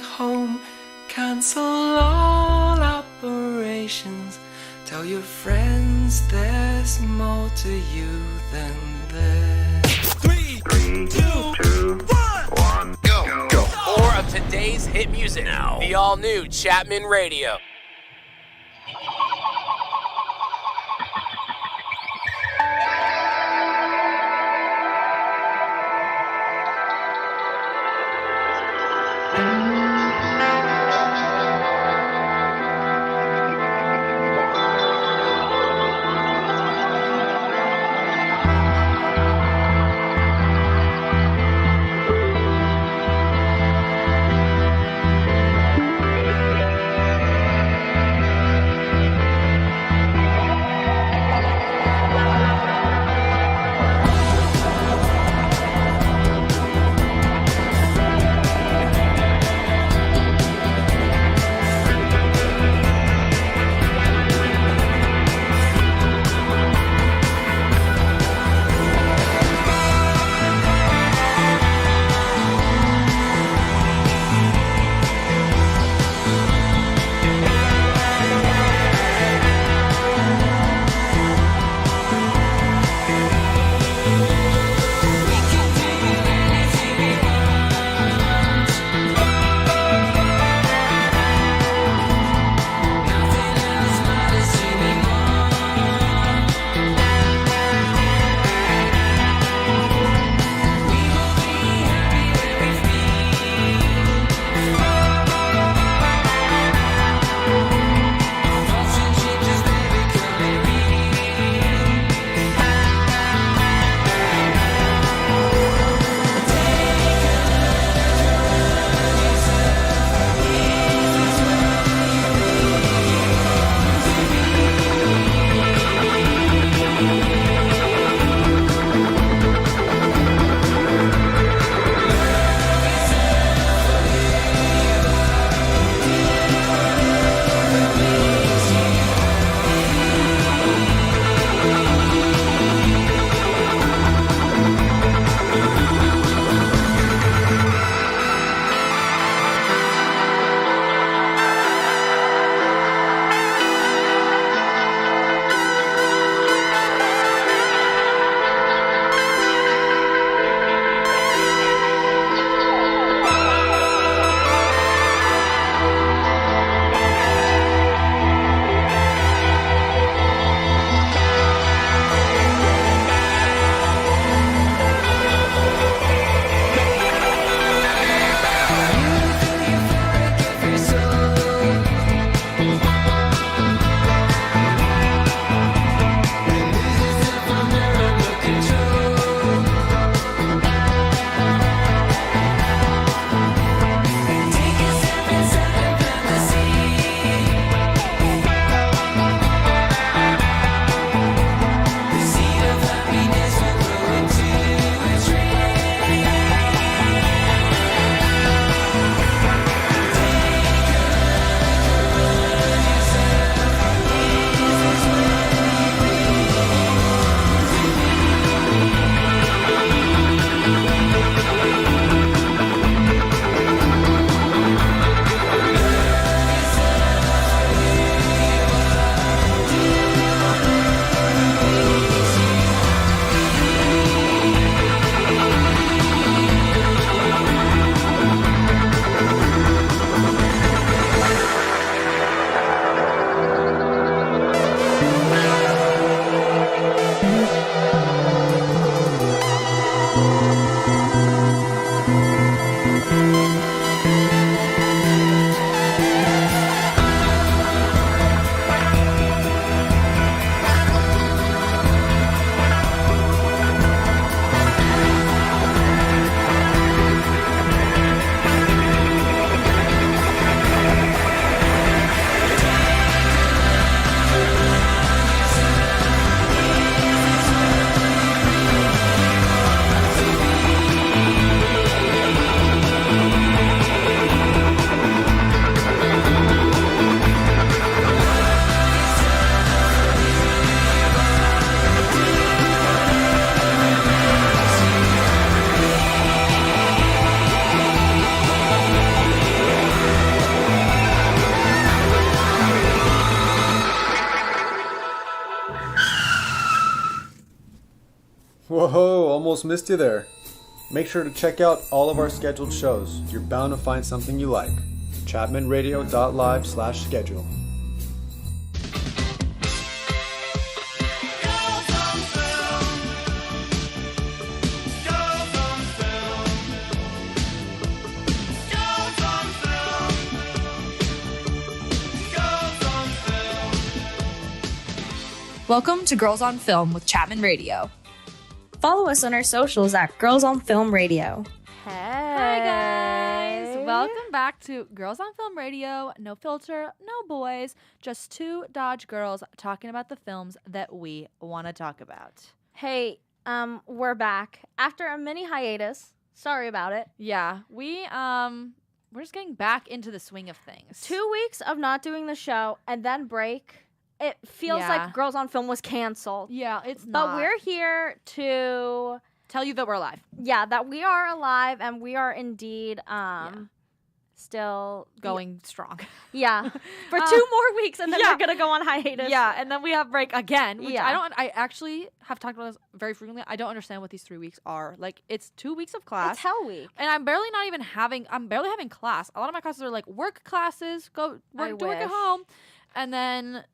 home. Cancel all operations. Tell your friends there's more to you than this. Three, two, one, go. More of today's hit music now. The all-new Chapman Radio. Almost missed you there. Make sure to check out all of our scheduled shows. You're bound to find something you like. chapmanradio.live/schedule. Welcome to Girls on Film with Chapman Radio. Follow us on our socials at Girls on Film Radio. Hi guys! Welcome back to Girls on Film Radio. No filter, no boys, just two Dodge girls talking about the films that we want to talk about. Hey, we're back after a mini hiatus. Sorry about it. Yeah, we're just getting back into the swing of things. 2 weeks of not doing the show and then break. It feels like Girls on Film was canceled. Yeah, it's not. But we're here to tell you that we're alive. Yeah, that we are alive and we are indeed still going strong. Yeah. For 2 more weeks and then we're going to go on hiatus. Yeah, and then we have break again, which I actually have talked about this very frequently. I don't understand what these 3 weeks are. Like, it's 2 weeks of class. It's hell week. And I'm barely having class. A lot of my classes are like work classes, do work at home. And then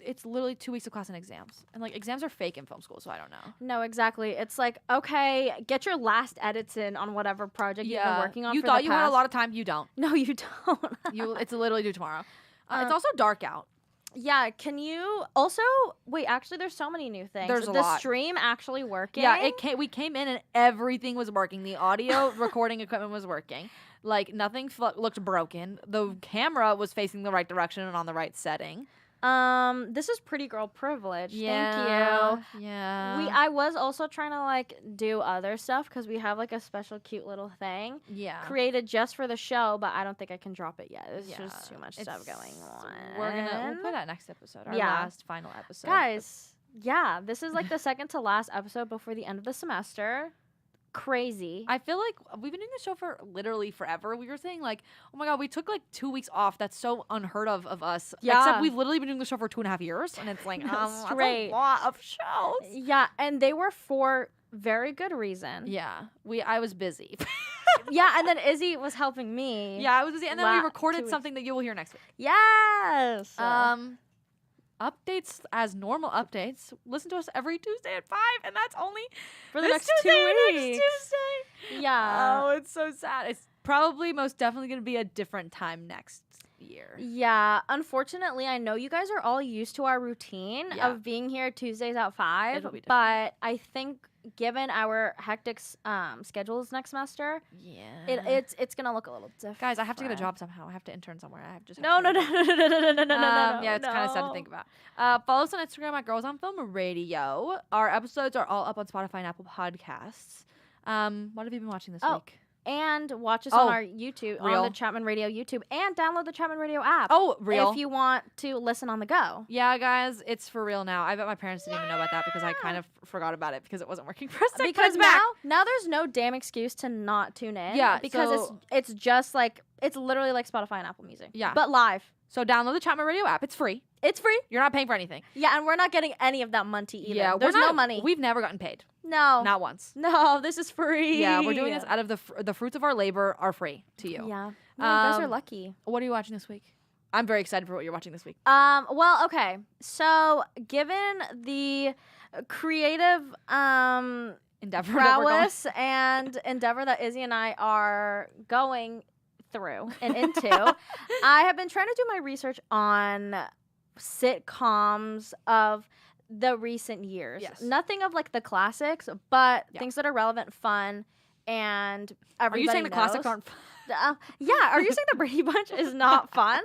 it's literally 2 weeks of class and exams. And, like, exams are fake in film school, so I don't know. No, exactly. It's like, okay, get your last edits in on whatever project you've been working on. You thought you had a lot of time. You don't. No, you don't. It's literally due tomorrow. It's also dark out. Yeah, can you also wait? Actually, there's so many new things. There's a lot. The stream actually working. Yeah, we came in and everything was working. The audio recording equipment was working. Like, nothing looked broken. The camera was facing the right direction and on the right setting. This is pretty girl privilege. Yeah, thank you. Yeah. I was also trying to like do other stuff because we have like a special cute little thing. Yeah. Created just for the show, but I don't think I can drop it yet. It's just too much stuff going on. We'll put that next episode. Our last final episode. Guys, yeah, this is like the second to last episode before the end of the semester. Crazy. I feel like we've been doing this show for literally forever. We were saying like, oh my god, we took like 2 weeks off. That's so unheard of us. Yeah. Except we've literally been doing the show for 2.5 years, and it's like that's a lot of shows. Yeah, and they were for very good reason. Yeah, I was busy. Yeah, and then Izzy was helping me. Yeah, I was busy, and then we recorded something that you will hear next week. Yes. Updates as normal updates. Listen to us every Tuesday at 5, and that's only for the next Tuesday 2 weeks. Next Tuesday. Yeah. Oh, it's so sad. It's probably most definitely going to be a different time next year. Yeah. Unfortunately, I know you guys are all used to our routine of being here Tuesdays at 5, but I think given our hectic schedules next semester, it's gonna look a little different. Guys, I have to get a job somehow. I have to intern somewhere. No. Yeah, it's kind of sad to think about. Follow us on Instagram at Girls on Film Radio. Our episodes are all up on Spotify and Apple Podcasts. What have you been watching this week? And watch us on our YouTube, on the Chapman Radio YouTube, and download the Chapman Radio app. Oh, real. If you want to listen on the go. Yeah, guys, it's for real now. I bet my parents didn't even know about that because I kind of forgot about it because it wasn't working for us. Because now there's no damn excuse to not tune in. Yeah, because it's just like, it's literally like Spotify and Apple Music. Yeah. But live. So download the Chapman Radio app. It's free. It's free. You're not paying for anything. Yeah, and we're not getting any of that money either. Yeah, there's no money. We've never gotten paid. No. Not once. No, this is free. Yeah, we're doing this out of the fruits of our labor are free to you. Yeah. No, you guys are lucky. What are you watching this week? I'm very excited for what you're watching this week. Well, okay. So, given the creative endeavor prowess and endeavor that Izzy and I are going through and into, I have been trying to do my research on sitcoms of the recent years. Yes. Nothing of like the classics, but things that are relevant, fun, and everybody Are you saying the knows. classics aren't fun? Yeah, are you saying the Brady Bunch is not fun?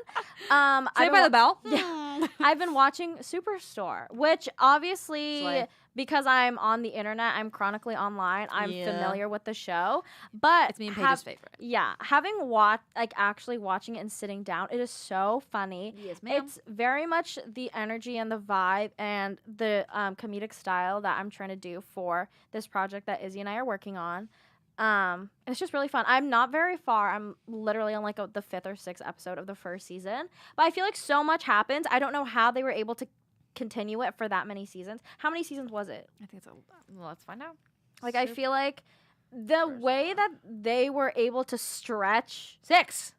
Saved by the Bell? Yeah. I've been watching Superstore, which obviously, because I'm on the internet, I'm chronically online, I'm familiar with the show. But it's me and Paige's favorite. Yeah, actually watching it and sitting down, it is so funny. Yes, ma'am. It's very much the energy and the vibe and the comedic style that I'm trying to do for this project that Izzy and I are working on. It's just really fun. I'm not very far. I'm literally on like the 5th or 6th episode of the first season. But I feel like so much happens. I don't know how they were able to continue it for that many seasons. How many seasons was it? I think it's let's find out. Like, I feel like the way that they were able to stretch 6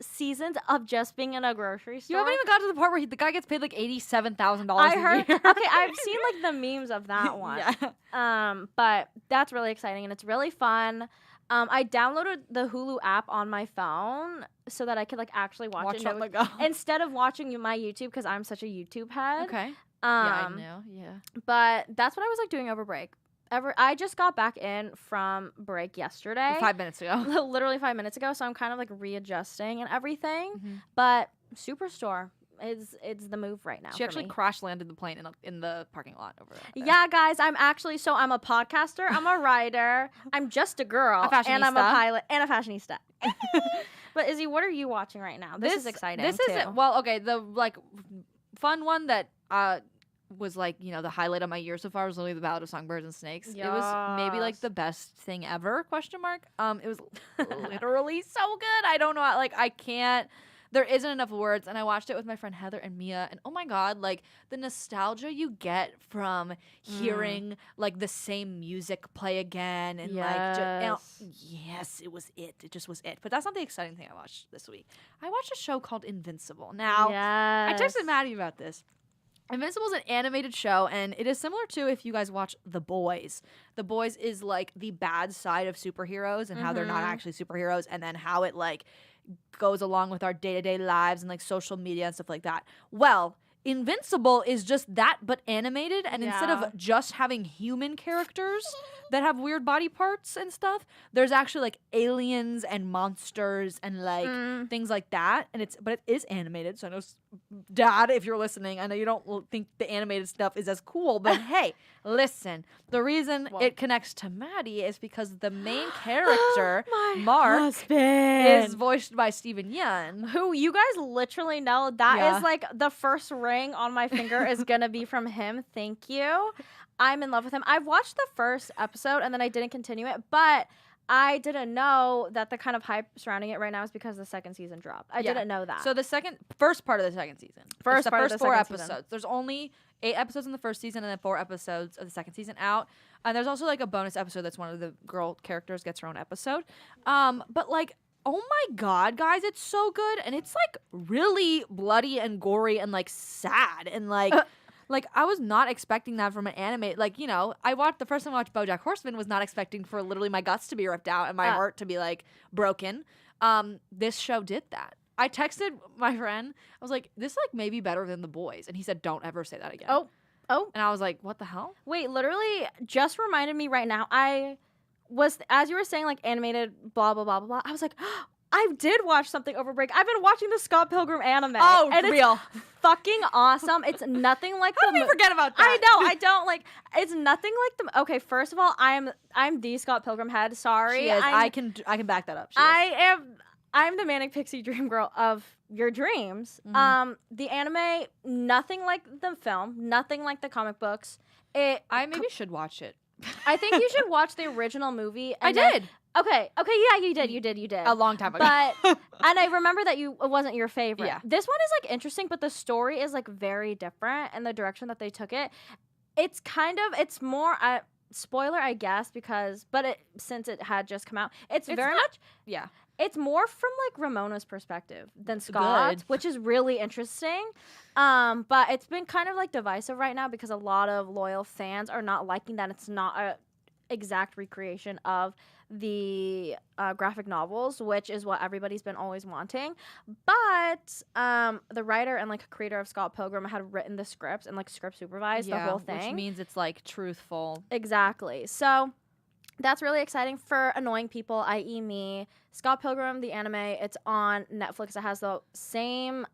seasons of just being in a grocery store. You haven't even got to the part where the guy gets paid like $87,000 I a heard. year. Okay, I've seen like the memes of that one. Yeah. But that's really exciting and it's really fun. I downloaded the Hulu app on my phone so that I could like actually watch it on the go. instead of watching my YouTube because I'm such a YouTube head. Okay. Yeah, I know. Yeah. But that's what I was like doing over break. I just got back in from break yesterday. 5 minutes ago. Literally 5 minutes ago, so I'm kind of like readjusting and everything. Mm-hmm. But Superstore is the move right now. She actually crash landed the plane in the parking lot over there. Yeah, guys, I'm a podcaster, I'm a writer, I'm just a girl, and I'm a pilot and a fashionista. But Izzy, what are you watching right now? This is exciting. This is well, okay. The like fun one that was like, you know, the highlight of my year so far was literally the Ballad of Songbirds and Snakes. It was maybe like the best thing ever, ? It was literally so good. I don't know, like I can't, there isn't enough words. And I watched it with my friend Heather and Mia, and oh my God, like the nostalgia you get from hearing like the same music play again and yes, it was it. It just was it. But that's not the exciting thing I watched this week. I watched a show called Invincible. Now, I texted Maddie about this. Invincible is an animated show, and it is similar to if you guys watch The Boys. The Boys is like the bad side of superheroes and how they're not actually superheroes, and then how it like goes along with our day-to-day lives and like social media and stuff like that. Well, Invincible is just that but animated, and instead of just having human characters that have weird body parts and stuff, there's actually like aliens and monsters and like things like that, and it is animated. So I know, Dad, if you're listening, I know you don't think the animated stuff is as cool, but hey, listen, the reason it connects to Maddie is because the main character, Mark, is voiced by Steven Yeun, who you guys literally know that is like the first ring on my finger is gonna be from him. Thank you. I'm in love with him. I've watched the first episode and then I didn't continue it, but I didn't know that the kind of hype surrounding it right now is because the second season dropped. I didn't know that. So the first part of the second season. First 4 episodes. Season. There's only 8 episodes in the first season and then 4 episodes of the second season out. And there's also like a bonus episode that's one of the girl characters gets her own episode. But like, oh my God, guys, it's so good. And it's like really bloody and gory and like sad and like... Like, I was not expecting that from an anime. Like, you know, the first time I watched BoJack Horseman was not expecting for literally my guts to be ripped out and my heart to be, like, broken. This show did that. I texted my friend. I was like, this, like, may be better than The Boys. And he said, don't ever say that again. Oh. And I was like, what the hell? Wait, literally just reminded me right now. I was, as you were saying, like, animated, blah, blah, blah, blah, blah. I was like, I did watch something over break. I've been watching the Scott Pilgrim anime. Oh, and real. It's fucking awesome. It's nothing like How did we forget about that? I know. I don't like. It's nothing like the. Okay, first of all, I'm the Scott Pilgrim head. Sorry, she is. I can back that up. I'm the manic pixie dream girl of your dreams. The anime, nothing like the film, nothing like the comic books. I maybe should watch it. I think you should watch the original movie. I did. Okay, yeah, you did. A long time ago. But, and I remember that it wasn't your favorite. Yeah. This one is, like, interesting, but the story is, like, very different, and the direction that they took it, it's more, spoiler, I guess, since it had just come out, it's very much, yeah. It's more from, like, Ramona's perspective than Scott's, which is really interesting. But it's been kind of, like, divisive right now because a lot of loyal fans are not liking that it's not a exact recreation of the graphic novels, which is what everybody's been always wanting. But the writer and like creator of Scott Pilgrim had written the scripts and like script supervised the whole thing, which means it's like truthful. Exactly. So that's really exciting for annoying people, i.e. me. Scott Pilgrim, the anime, it's on Netflix. It has the same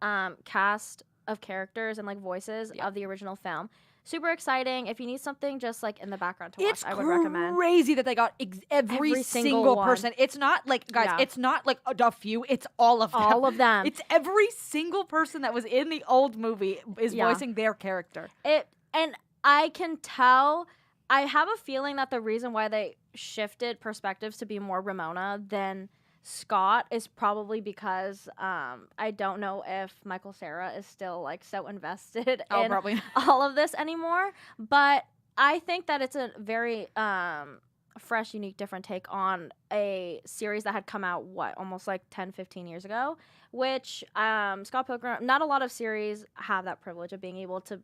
cast of characters and like voices of the original film. Super exciting. If you need something just like in the background to watch, I would recommend. It's crazy that they got every single person. It's not like, guys, it's not like a few. It's all of them. All of them. It's every single person that was in the old movie is voicing their character. And I can tell, I have a feeling that the reason why they shifted perspectives to be more Ramona than Scott is probably because I don't know if Michael Cera is still like so invested in probably all of this anymore. But I think that it's a very fresh, unique, different take on a series that had come out, almost like 10, 15 years ago, which Scott Pilgrim, not a lot of series have that privilege of being able to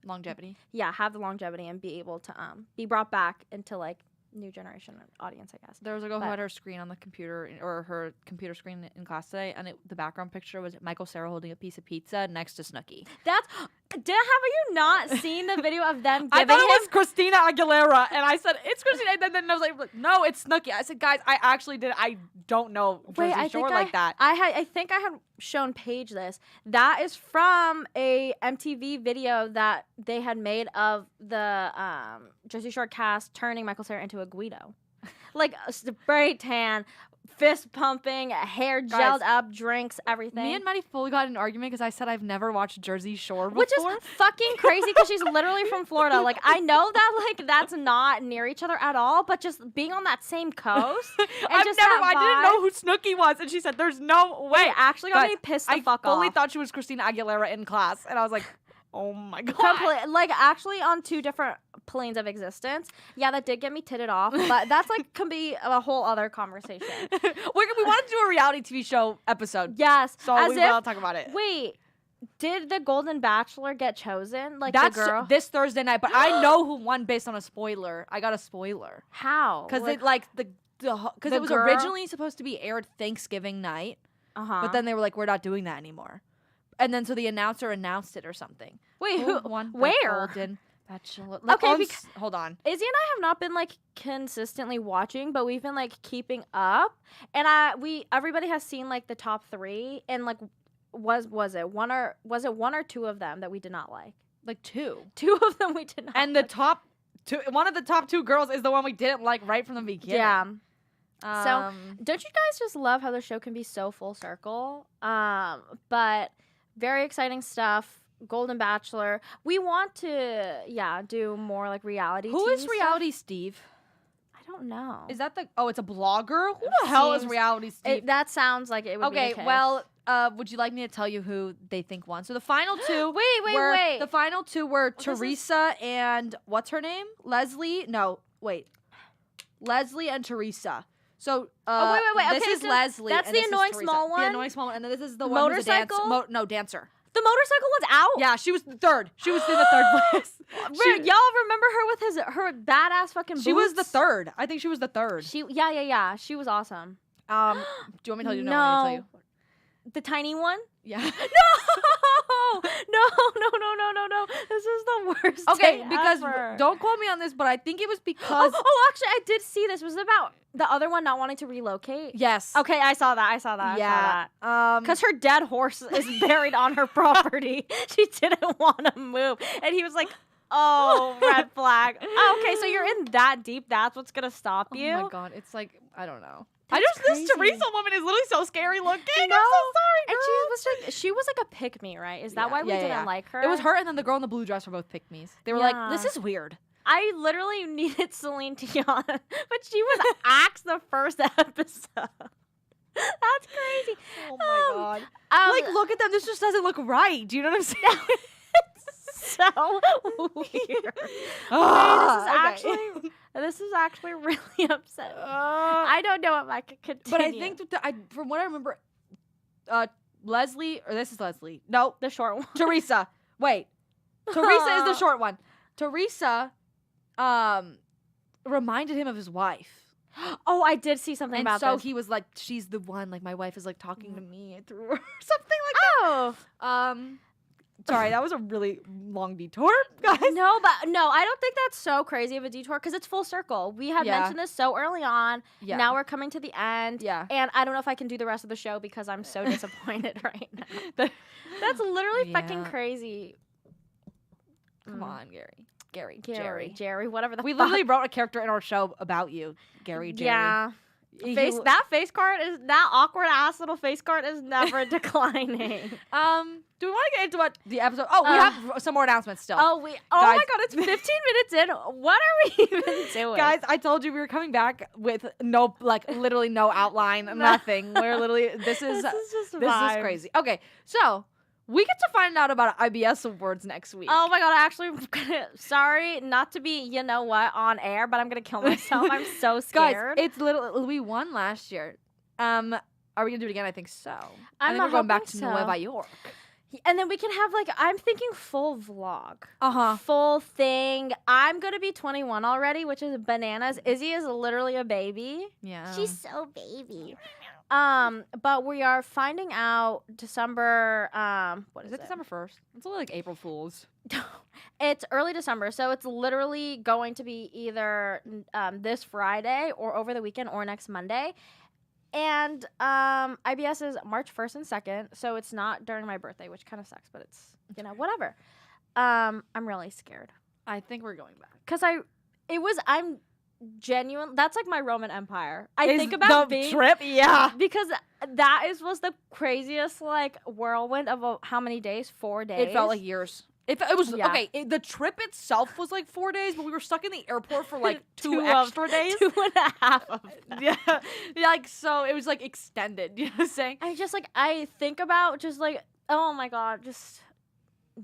Longevity. have the longevity and be able to be brought back into like new generation audience, I guess. There was a girl But- who had her screen on the computer, or her computer screen in class today, and the background picture was Michael Cera holding a piece of pizza next to Snooki. That's have you not seen the video of them I giving thought him? it was Christina Aguilera, and I said, it's Christina, and then I was like, no, it's Snooki. I said, guys, I actually did, I don't know Jersey I Shore think like that. I think I had shown Paige this. That is from a MTV video that they had made of the Jersey Shore cast turning Michael Cera into a Guido. Like a spray tan, fist pumping, hair gelled up, drinks, everything. Me and Maddie fully got in an argument because I said I've never watched Jersey Shore before. Which is fucking crazy because she's literally from Florida. Like, I know that, like, that's not near each other at all, but just being on that same coast. And I just didn't know who Snooki was, and she said, there's no way. It actually got Guys, me pissed the fuck I fully off. thought she was Christina Aguilera in class, and I was like, oh my God. Like, actually on two different planes of existence. Yeah, that did get me titted off, but that's, like, can be a whole other conversation. we want to do a reality TV show episode. Yes. So we will talk about it. Wait, did the Golden Bachelor get chosen? Like, That's the girl? this Thursday night, but I know who won based on a spoiler. I got a spoiler. How? Because the it was girl? originally supposed to be aired Thanksgiving night, Uh-huh. but then they were like, we're not doing that anymore. And then so the announcer announced it or something. Wait, who? won the Where? Golden Bachelor? Okay, hold on. Izzy and I have not been like consistently watching, but we've been like keeping up, and everybody has seen like the top 3, and like was it one or two of them that we did not like? Like 2. 2 of them we did not. And the top 2, one of the top 2 girls is the one we didn't like right from the beginning. yeah. Um, So don't you guys just love how the show can be so full circle? But very exciting stuff. Golden Bachelor. We want to do more like reality. who TV is stuff. Reality Steve? I don't know. Is that it's a blogger? Who the hell is Seems- Reality Steve? That sounds like it would be Okay, the case. well, would you like me to tell you who they think won? So the final 2 Wait. The final 2 were this is- Teresa and what's her name? Leslie? No, wait. Leslie and Teresa. So wait. This Okay, is so Leslie. that's and the this is annoying Teresa. small one? The annoying small one, and then this is the one who's a Motorcycle? dancer. The motorcycle one's out. Yeah, she was the third. She was in the third place. Y'all remember her with her badass fucking boots? She was the third. I think she was the third. Yeah. She was awesome. Do you want me to tell you? No, I'm gonna tell you. The tiny one? Yeah. No. This is the worst. Okay, day because ever. don't quote me on this, but I think it was because actually, I did see this. Was it about the other one not wanting to relocate? yes. Okay, I saw that. Yeah. Because her dead horse is buried on her property. She didn't want to move. And he was like, oh, red flag. Oh, okay, so you're in that deep. That's what's going to stop you? Oh my God, it's like I don't know. That's this crazy. Teresa woman is literally so scary looking. I'm No. so sorry, girl. And she was like a pick me, right? Is that Yeah, why we yeah, didn't yeah. like her? It was her and then the girl in the blue dress were both pick me's. They were like, this is weird. I literally needed Celine Dion, but she was axed the first episode. That's crazy. Oh my God. Like, look at them. This just doesn't look right. Do you know what I'm saying? so weird. This is actually really upsetting. I don't know if I could continue. But I think that from what I remember, Leslie, or this is Leslie. No, the short one. Teresa. Wait. Teresa is the short one. Teresa reminded him of his wife. Oh, I did see something And about so this. he was like, she's the one, like my wife is like talking to me through her, something like that. Sorry, that was a really long detour, guys. No, I don't think that's so crazy of a detour because it's full circle. We had Yeah. mentioned this so early on. Yeah. Now we're coming to the end. Yeah. And I don't know if I can do the rest of the show because I'm so disappointed right now. That's literally fucking Yeah. crazy. Come on, Gary. Jerry, whatever the We fuck. literally wrote a character in our show about you, Jerry. Yeah. He- That awkward ass little face card is never declining. Do we want to get into what the episode? Oh, we have some more announcements still. Oh my Guys. god, it's 15 minutes in. What are we even doing? Guys, I told you we were coming back with no, like, literally no outline, nothing. We're literally, this is just this is vibes. crazy. Okay, so We get to find out about IBS awards next week. Oh my god, I actually sorry not to be, you know what, on air, but I'm gonna kill myself. I'm so scared. Guys, it's literally we won last year. Are we gonna do it again? I think so. I think I'm we're going back to hoping so. Nueva York. And then we can have like, I'm thinking full vlog. Uh-huh. Full thing. I'm gonna be 21 already, which is bananas. Izzy is literally a baby. Yeah. She's so baby. But we are finding out December, what is Is it December 1st? It's only like April Fools. It's early December, so it's literally going to be either this Friday or over the weekend or next Monday. And IBS is March 1st and 2nd, so it's not during my birthday, which kind of sucks, but it's, you know, whatever. I'm really scared. I think we're going back. Because I'm genuine. That's like my Roman Empire. I think about the trip, yeah. because was the craziest like whirlwind of how many days? 4 days. It felt like years. It was Yeah. okay. The trip itself was like 4 days, but we were stuck in the airport for like two of- extra days. 2.5 of them. Yeah, like so it was like extended. You know what I'm saying? I think about just like, oh my god, just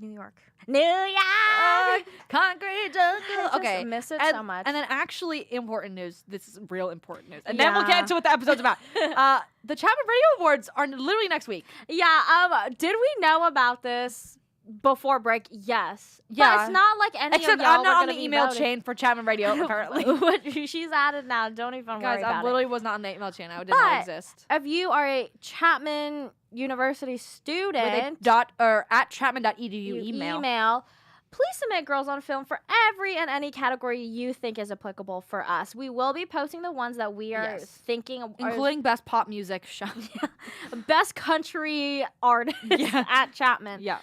New York. New York! Concrete jungle. I just Okay, miss it and, so much. And then actually important news. This is real important news. And then we'll get Yeah. into what the episode's about. The Chapman Radio Awards are literally next week. Yeah, did we know about this before break? Yes. Yeah. But it's not like any Except of y'all I'm not were on gonna the be email voting. chain for Chapman Radio, apparently. What she's added now. Don't even worry Guys, about I it. literally was not on the email chain. I did not exist. If you are a Chapman University student, At chapman.edu you email. please submit Girls on Film for every and any category you think is applicable for us. We will be posting the ones that we are Yes. thinking are Including best pop music show. best country artist Yeah. at Chapman. Yeah.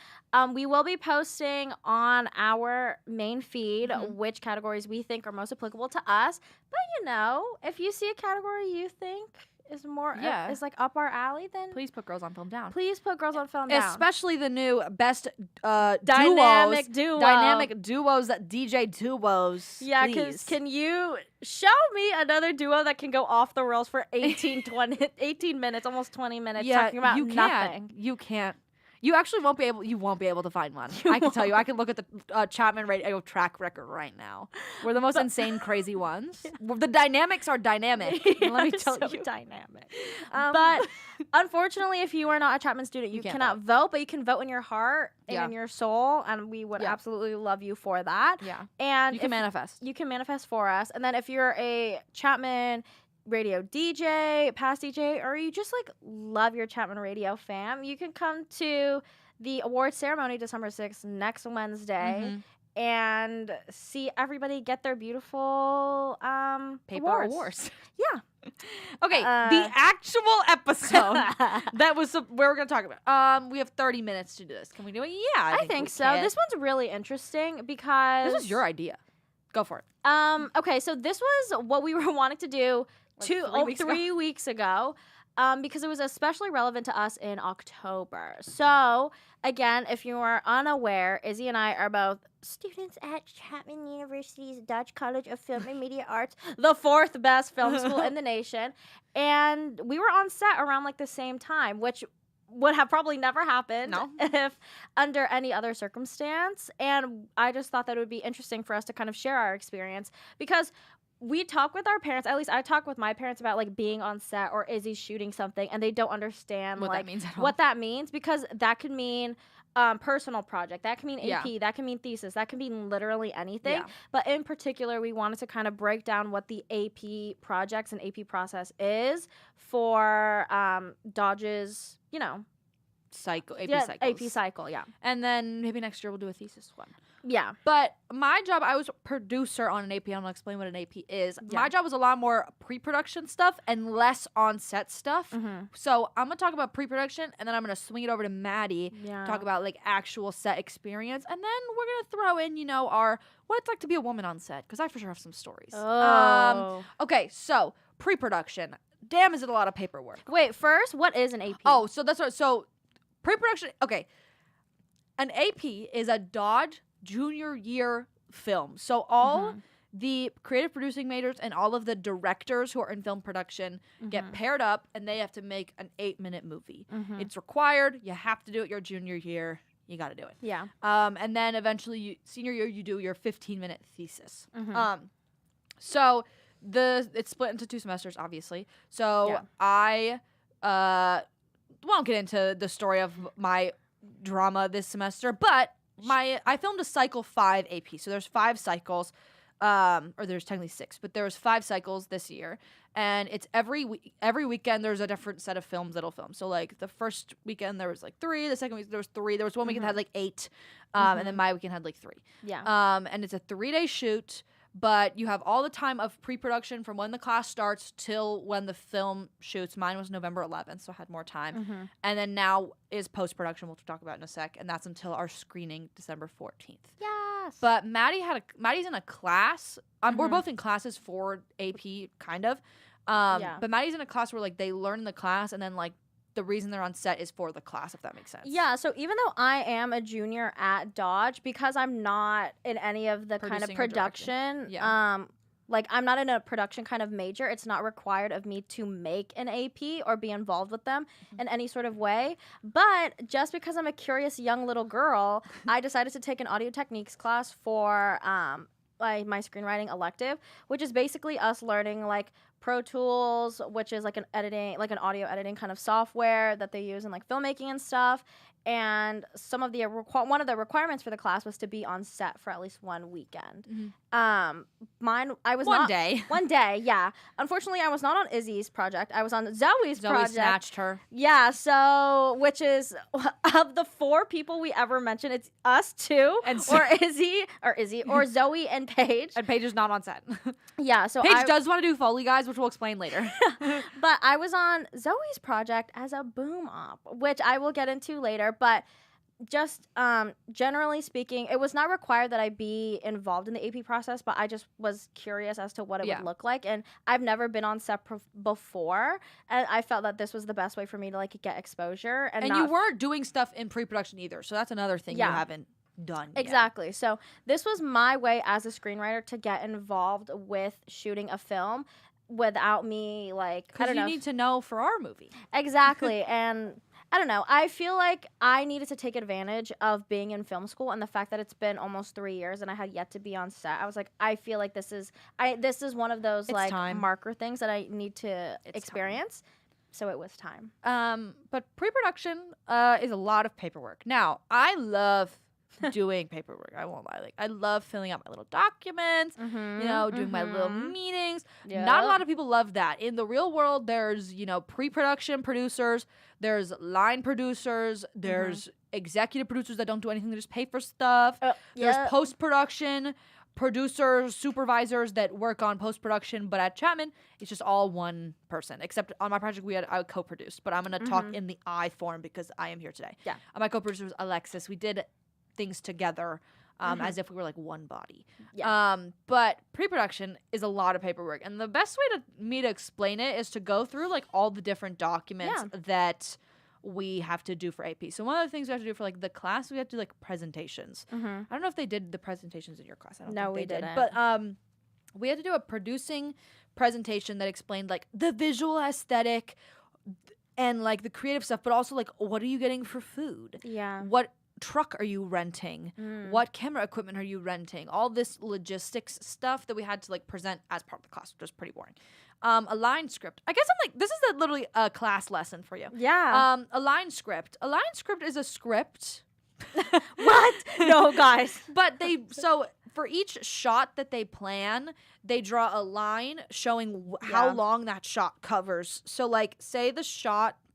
We will be posting on our main feed Mhm. which categories we think are most applicable to us. But you know, if you see a category you think is more Yeah. is like up our alley, then Please put Girls on Film down. please put Girls on Film down. Especially the new best Dynamic duos. duo. Dynamic duos, that DJ duos. Yeah, please. because can you show me another duo that can go off the rails for 18 minutes, almost 20 minutes, talking about you nothing? Can't. You can't. You actually won't be able. You won't be able to find one. I can tell you. I can look at the Chapman Radio track record right now. We're the most insane, crazy ones. The dynamics are dynamic. Let me tell so you. dynamic. But unfortunately, if you are not a Chapman student, you can't cannot vote, but you can vote in your heart and Yeah. in your soul, and we would Yeah. absolutely love you for that. Yeah. And You can if- manifest. You can manifest for us. And then if you're a Chapman Radio DJ, past DJ, or you just like love your Chapman Radio fam, you can come to the award ceremony December 6th next Wednesday Mhm. and see everybody get their beautiful Paper awards. awards. Yeah. Okay, the actual episode that was where we're gonna talk about. We have 30 minutes to do this. Can we do it? Yeah, I think we so. can. This one's really interesting because This was your idea. Go for it. Okay, so this was what we were wanting to do Like 3 weeks ago. Because it was especially relevant to us in October. So, again, if you are unaware, Izzy and I are both students at Chapman University's Dutch College of Film and Media Arts, the 4th best film school in the nation. And we were on set around like the same time, which would have probably never happened if under any other circumstance. And I just thought that it would be interesting for us to kind of share our experience because we talk with our parents, at least I talk with my parents about like being on set or Izzy shooting something, and they don't understand What like that means at all. what that means, because that could mean personal project, that can mean AP, Yeah. that can mean thesis, that can mean literally anything. Yeah. But in particular, we wanted to kind of break down what the AP projects and AP process is for Dodge's, you know, Cycle, AP yeah, cycles. AP cycle, yeah. And then maybe next year we'll do a thesis one. Yeah. But my job, I was a producer on an AP. I'm going to explain what an AP is. Yeah. My job was a lot more pre-production stuff and less on-set stuff. Mm-hmm. So I'm going to talk about pre-production, and then I'm going to swing it over to Maddie, Yeah. talk about like actual set experience. And then we're going to throw in, you know, what it's like to be a woman on set, because I for sure have some stories. Oh. Okay, so pre-production. Damn, is it a lot of paperwork. Wait, first, what is an AP? Oh, so that's what. So pre-production. Okay, an AP is a Dodge junior year film. So all the creative producing majors and all of the directors who are in film production get paired up, and they have to make an 8-minute movie. It's required. You have to do it your junior year. You got to do it. Yeah. And then eventually, senior year, you do your 15-minute thesis. So it's split into 2 semesters, obviously. So I won't get into the story of my drama this semester, but I filmed a cycle 5 AP. So there's 5 cycles, or there's technically 6, but there was 5 cycles this year, and it's every weekend there's a different set of films that'll film. So like the first weekend there was like 3, the second week there was 3, there was one weekend that had like 8, and then my weekend had like 3. Yeah. And it's a 3-day shoot. But you have all the time of pre-production from when the class starts till when the film shoots. Mine was November 11th, so I had more time. And then now is post-production, which we'll talk about in a sec, and that's until our screening December 14th. Yes. But Maddie's in a class. We're both in classes for AP, kind of. But Maddie's in a class where like they learn the class, and then like the reason they're on set is for the class, if that makes sense. Yeah, so even though I am a junior at Dodge, because I'm not in any of the kind of production, like I'm not in a production kind of major, it's not required of me to make an AP or be involved with them in any sort of way. But just because I'm a curious young little girl, I decided to take an audio techniques class for like my screenwriting elective, which is basically us learning like Pro Tools, which is like an audio editing kind of software that they use in like filmmaking and stuff. And some of the one of the requirements for the class was to be on set for at least 1 weekend. Mine, I was one not day. One day, yeah. Unfortunately, I was not on Izzy's project. I was on Zoe's project. Zoe snatched her. Yeah, so which is of the 4 people we ever mentioned, it's us 2, And or Izzy, or Zoe and Paige. And Paige is not on set. Yeah, so Paige does want to do Foley, guys, which we'll explain later. But I was on Zoe's project as a boom op, which I will get into later. But just generally speaking, it was not required that I be involved in the AP process, but I just was curious as to what it would look like. And I've never been on set before, and I felt that this was the best way for me to like get exposure. And you weren't doing stuff in pre-production either, so that's another thing you haven't done yet. Exactly. So this was my way as a screenwriter to get involved with shooting a film without me like, I don't know. You need to know for our movie. Exactly. And I don't know. I feel like I needed to take advantage of being in film school and the fact that it's been almost 3 years and I had yet to be on set. I was like, I feel like this is one of those marker things that I need to experience. So it was time. But pre-production is a lot of paperwork. Now, I love doing paperwork. I won't lie. Like, I love filling out my little documents, doing my little meetings. Yep. Not a lot of people love that. In the real world, there's, pre-production producers, there's line producers, there's executive producers that don't do anything, they just pay for stuff. There's post-production producers, supervisors that work on post-production, but at Chapman, it's just all one person. Except on my project, I co-produced, but I'm going to talk in the I form because I am here today. Yeah. My co-producer was Alexis. We did things together as if we were like one body. Yeah. But pre-production is a lot of paperwork, and the best way to explain it is to go through like all the different documents that we have to do for AP. So one of the things we have to do for like the class, we have to do like presentations. I don't know if they did the presentations in your class. I don't think they did. But we had to do a producing presentation that explained like the visual aesthetic and like the creative stuff, but also like what are you getting for food? Yeah. What truck are you renting? What camera equipment are you renting? All this logistics stuff that we had to like present as part of the class, which was pretty boring. A line script. I guess I'm like, this is literally a class lesson for you. Yeah. A line script. A line script is a script. What? No, guys. But so for each shot that they plan, they draw a line showing how long that shot covers. So like, say the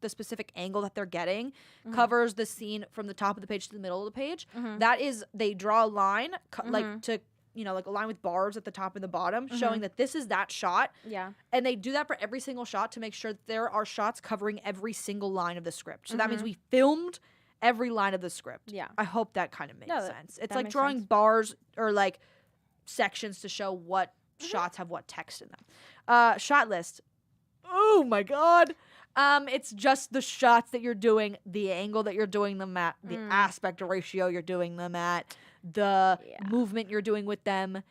specific angle that they're getting covers the scene from the top of the page to the middle of the page. That is, they draw a line like to, like a line with bars at the top and the bottom showing that this is that shot. Yeah. And they do that for every single shot to make sure that there are shots covering every single line of the script. So that means we filmed every line of the script. Yeah. I hope that kind of makes sense. It's like drawing bars or like sections to show what shots have what text in them. Shot list. Oh my God. It's just the shots that you're doing, the angle that you're doing them at, the aspect ratio you're doing them at, the movement you're doing with them.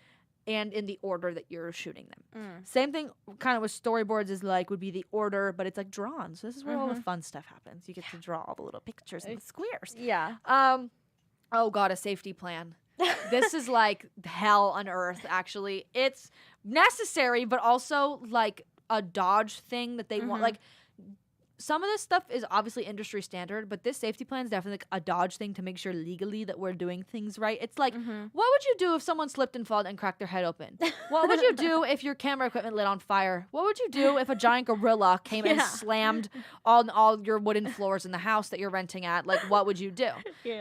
and in the order that you're shooting them. Same thing kind of with storyboards would be the order, but it's like drawn. So this is where all the fun stuff happens. You get to draw all the little pictures and the squares. Yeah. Oh God, a safety plan. This is like hell on earth, actually. It's necessary, but also like a dodge thing that they want. Like, some of this stuff is obviously industry standard, but this safety plan is definitely like a dodge thing to make sure legally that we're doing things right. It's like, what would you do if someone slipped and fell and cracked their head open? What would you do if your camera equipment lit on fire? What would you do if a giant gorilla came and slammed all your wooden floors in the house that you're renting at? Like, what would you do?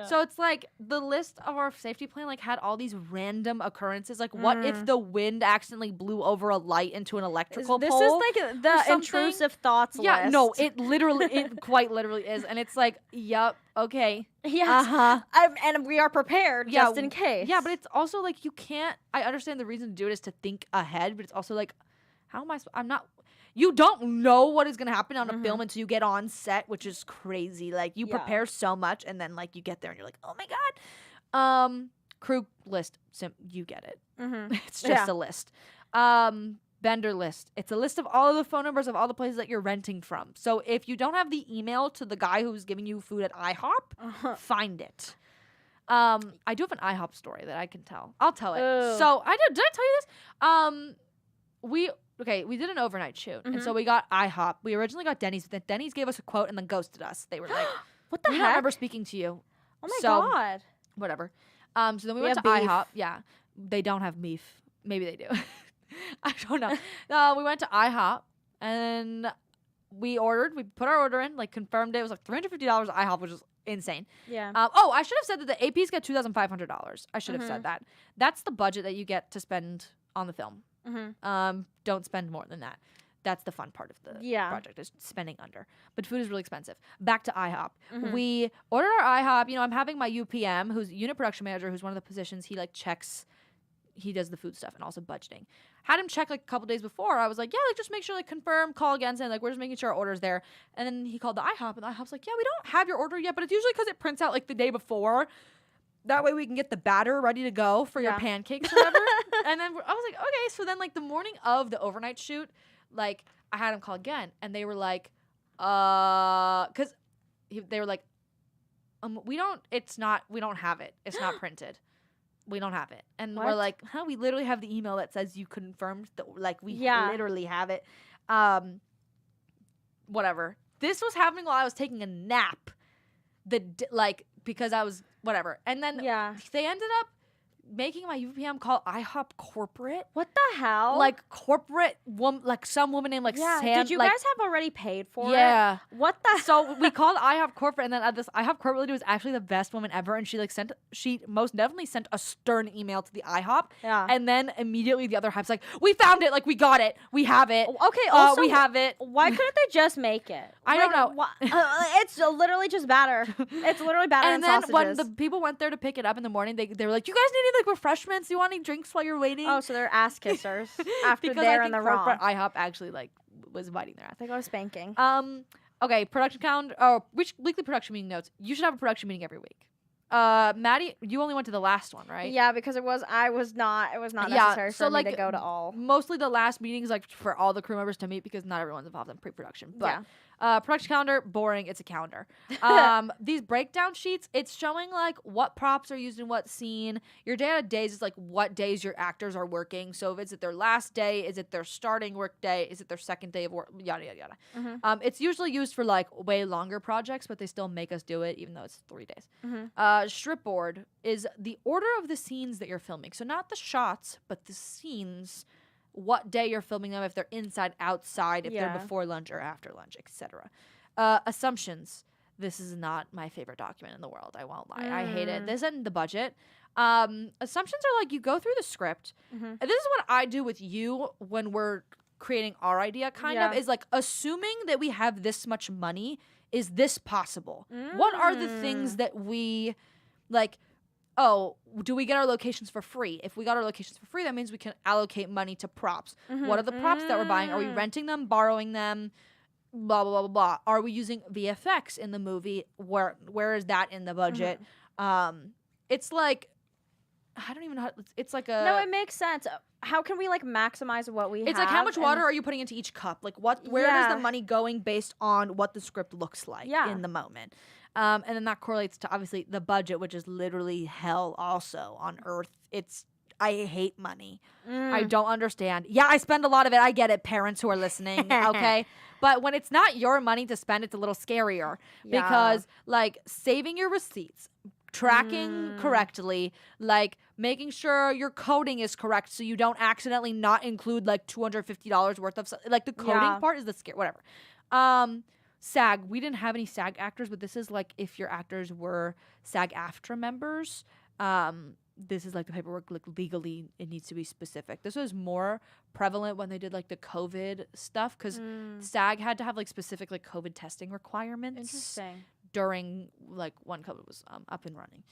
So it's like the list of our safety plan like had all these random occurrences. Like, what if the wind accidentally blew over a light into an electrical This pole? is like the intrusive thoughts list. Yeah, no, it quite literally is. And it's like, yep, okay. Yes. And we are prepared just in case. Yeah, but it's also like you can't, I understand the reason to do it is to think ahead, but it's also like, how am I'm not, you don't know what is going to happen on a film until you get on set, which is crazy. Like, you prepare so much, and then like you get there and you're like, oh my God. Crew list, you get it. It's just a list. Vendor list. It's a list of all of the phone numbers of all the places that you're renting from. So if you don't have the email to the guy who's giving you food at IHOP, find it. I do have an IHOP story that I can tell. I'll tell it. Ooh. So did I tell you this? We did an overnight shoot, and so we got IHOP. We originally got Denny's, but then Denny's gave us a quote and then ghosted us. They were like, what the "We heck? don't remember speaking to you." Oh my So, God. Whatever. So then we went to have beef. IHOP. Yeah, they don't have beef. Maybe they do. I don't know. We went to IHOP and we put our order in, like confirmed it. It was like $350 at IHOP, which is insane. Yeah. I should have said that the APs get $2,500. I should have said that. That's the budget that you get to spend on the film. Don't spend more than that. That's the fun part of the project, is spending under. But food is really expensive. Back to IHOP. We ordered our IHOP. I'm having my UPM, who's unit production manager, who's one of the positions. He like checks. He does the food stuff and also budgeting. Had him check like a couple days before. I was like, yeah, like just make sure, like confirm, call again, saying like we're just making sure our order's there. And then he called the IHOP, and the IHOP's like, yeah, we don't have your order yet, but it's usually because it prints out like the day before. That way we can get the batter ready to go for your pancakes or whatever. And then I was like, okay. So then like the morning of the overnight shoot, like I had him call again, and they were like, because they were like, we don't have it. It's not printed. We don't have it. And we're like, we literally have the email that says you confirmed that, like, we literally have it. Whatever. This was happening while I was taking a nap. Because I was, whatever. And then they ended up making my UPM call IHOP corporate. What the hell? Like corporate like some woman named like Sam. Did you guys have already paid for it? Yeah. What the So we called IHOP corporate, and then this IHOP corporate lady was actually the best woman ever, and she most definitely sent a stern email to the IHOP. Yeah. And then immediately the other hype's like, we found it, like we got it. We have it. Okay, also we have it. Why couldn't they just make it? I don't know. It's literally just batter. It's literally batter and then sausages. when the people went there to pick it up in the morning, they were like, you guys need any like refreshments? You want any drinks while you're waiting? Oh, so they're ass kissers after because they're I in think the wrong. corporate IHOP actually like was biting their ass. They go to spanking. Okay, production calendar. Oh, which weekly production meeting notes? You should have a production meeting every week. Maddie, you only went to the last one, right? Yeah, because it was not necessary for me to go to all. Mostly the last meetings like for all the crew members to meet because not everyone's involved in pre-production. But production calendar, boring. It's a calendar. These breakdown sheets, it's showing like what props are used in what scene. Your data days is like what days your actors are working. So if it's their last day, is it their starting work day? Is it their second day of work? Yada yada yada. It's usually used for like way longer projects, but they still make us do it even though it's 3 days. Strip board is the order of the scenes that you're filming. So not the shots, but the scenes. What day you're filming them, if they're inside, outside, if they're before lunch or after lunch, etc. Assumptions. This is not my favorite document in the world. I won't lie. I hate it. This isn't the budget. Assumptions are like you go through the script. And this is what I do with you when we're creating our idea, kind of, is like assuming that we have this much money. Is this possible? What are the things that we like? Oh, do we get our locations for free? If we got our locations for free, that means we can allocate money to props. What are the props that we're buying? Are we renting them, borrowing them? Blah, blah, blah, blah, blah. Are we using VFX in the movie? Where is that in the budget? It's like I don't even know. It's like a. No, it makes sense. How can we like maximize what we have? It's like how much water are you putting into each cup? Like where is the money going based on what the script looks like in the moment? And then that correlates to obviously the budget, which is literally hell also on Earth. I hate money. I don't understand. Yeah, I spend a lot of it. I get it, parents who are listening, okay? But when it's not your money to spend, it's a little scarier because like saving your receipts, tracking correctly, like making sure your coding is correct so you don't accidentally not include like $250 worth of like the coding part is the scare whatever. SAG, we didn't have any SAG actors, but this is like if your actors were SAG-AFTRA members. This is like the paperwork, like legally it needs to be specific. This was more prevalent when they did like the COVID stuff because SAG had to have like specific like COVID testing requirements. Interesting. During like when COVID was up and running.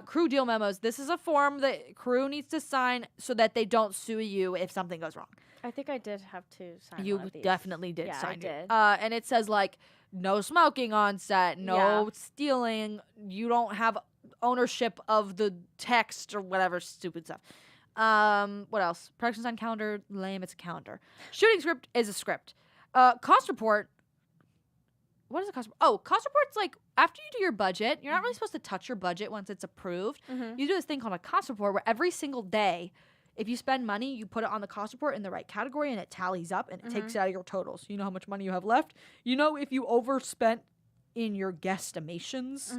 Crew deal memos. This is a form that crew needs to sign so that they don't sue you if something goes wrong. I think I did have to sign You one of these. definitely did Yeah, sign I did. and it says like no smoking on set, no stealing, you don't have ownership of the text or whatever stupid stuff. What else? Production design calendar, lame, it's a calendar. Shooting script is a script. Cost report. What is a cost report? Oh, cost report's like after you do your budget, you're not really supposed to touch your budget once it's approved. You do this thing called a cost report where every single day, if you spend money, you put it on the cost report in the right category and it tallies up and it takes it out of your totals. You know how much money you have left. You know if you overspent in your guesstimations.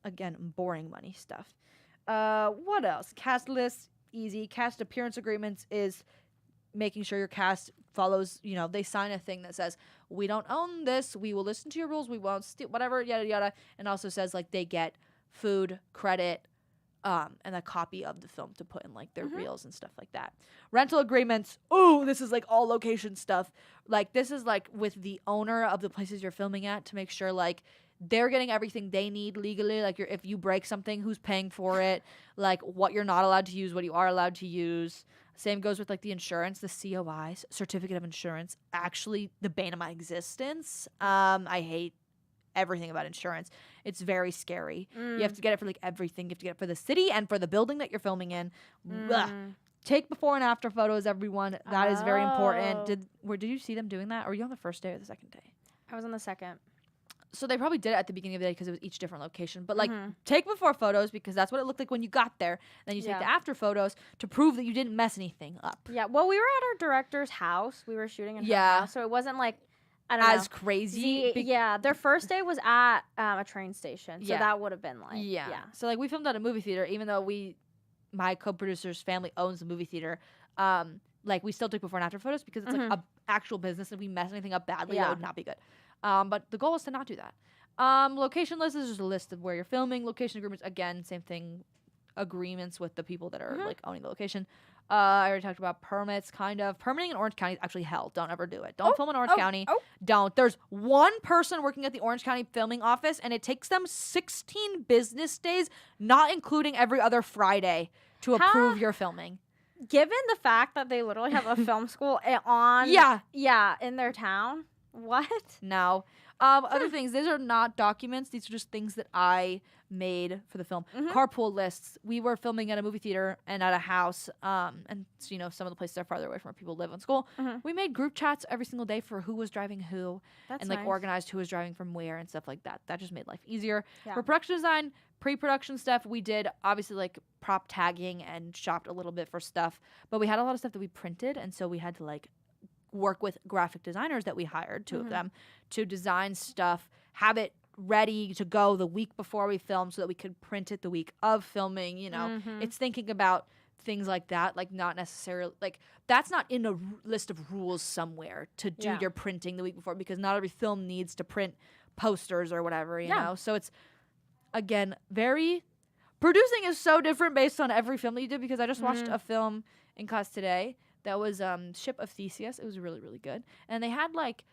Again, boring money stuff. What else? Cast lists, easy. Cast appearance agreements is making sure your cast follows, they sign a thing that says, we don't own this, we will listen to your rules, we won't steal, whatever, yada, yada. And also says, like, they get food, credit, and a copy of the film to put in, like, their reels and stuff like that. Rental agreements, this is, like, all location stuff. Like, this is, like, with the owner of the places you're filming at to make sure, like, they're getting everything they need legally. Like, if you break something, who's paying for it? Like, what you're not allowed to use, what you are allowed to use. Same goes with, like, the insurance, the COIs, Certificate of Insurance. Actually, the bane of my existence. I hate everything about insurance. It's very scary. You have to get it for, like, everything. You have to get it for the city and for the building that you're filming in. Take before and after photos, everyone. That is very important. Did you see them doing that? Or were you on the first day or the second day? I was on the second. So they probably did it at the beginning of the day because it was each different location. But, like, take before photos because that's what it looked like when you got there. Then you take the after photos to prove that you didn't mess anything up. Yeah, well, we were at our director's house. We were shooting in her house, so it wasn't, like, I don't know. As crazy. Their first day was at a train station, so that would have been, like, So, like, we filmed at a movie theater, even though my co-producer's family owns the movie theater. Like, we still took before and after photos because it's, like, a actual business. If we mess anything up badly, that would not be good. But the goal is to not do that. Location list is just a list of where you're filming. Location agreements, again, same thing. Agreements with the people that are like owning the location. I already talked about permits, kind of. Permitting in Orange County is actually hell. Don't ever do it. Don't film in Orange County. Don't. There's one person working at the Orange County filming office, and it takes them 16 business days, not including every other Friday, to approve your filming. Given the fact that they literally have a film school in their town. What? No. Other things, these are not documents. These are just things that I made for the film. Carpool lists. We were filming at a movie theater and at a house. And some of the places are farther away from where people live in school. We made group chats every single day for who was driving who. That's nice. Organized who was driving from where and stuff like that. That just made life easier. Yeah. For production design, pre-production stuff, we did obviously like prop tagging and shopped a little bit for stuff. But we had a lot of stuff that we printed. And so we had to like work with graphic designers that we hired, two of them, to design stuff, have it ready to go the week before we filmed so that we could print it the week of filming. It's thinking about things like that, like not necessarily like that's not in a list of rules somewhere to do your printing the week before because not every film needs to print posters or whatever, you know. So it's again producing is so different based on every film that you did because I just watched a film in class today. That was Ship of Theseus. It was really, really good. And they had, like,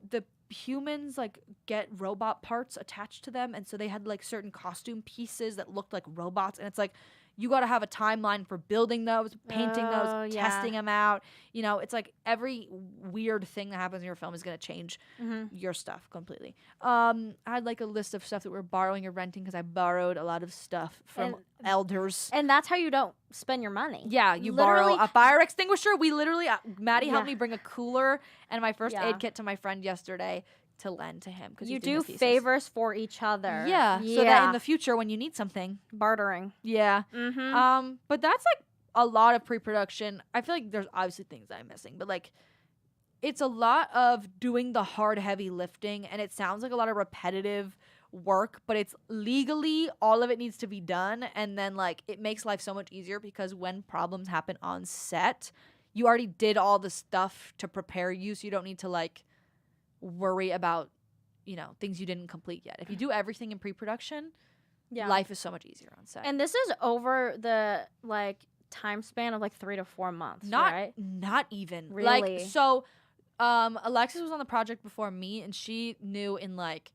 the humans, like, get robot parts attached to them. And so they had, like, certain costume pieces that looked like robots. And it's like, you got to have a timeline for building those, painting those, testing them out. It's like every weird thing that happens in your film is going to change your stuff completely. I had, like, a list of stuff that we're borrowing or renting because I borrowed a lot of stuff from elders. And that's how you don't spend your money. Yeah, you Literally- borrow a fire extinguisher. We literally, Maddie helped me bring a cooler and my first Yeah. aid kit to my friend yesterday to lend to him. You do favors for each other. Yeah, so that in the future when you need something. bartering. Yeah. Mm-hmm. But that's like a lot of pre-production. I feel like there's obviously things that I'm missing, but like it's a lot of doing the hard, heavy lifting, and it sounds like a lot of repetitive work, but it's legally all of it needs to be done, and then like it makes life so much easier because when problems happen on set, you already did all the stuff to prepare you, so you don't need to like worry about, you know, things you didn't complete yet. If you do everything in pre-production, life is so much easier on set. And this is over the like time span of like 3 to 4 months, right? Not even. Really? Like, so Alexis was on the project before me, and she knew in like,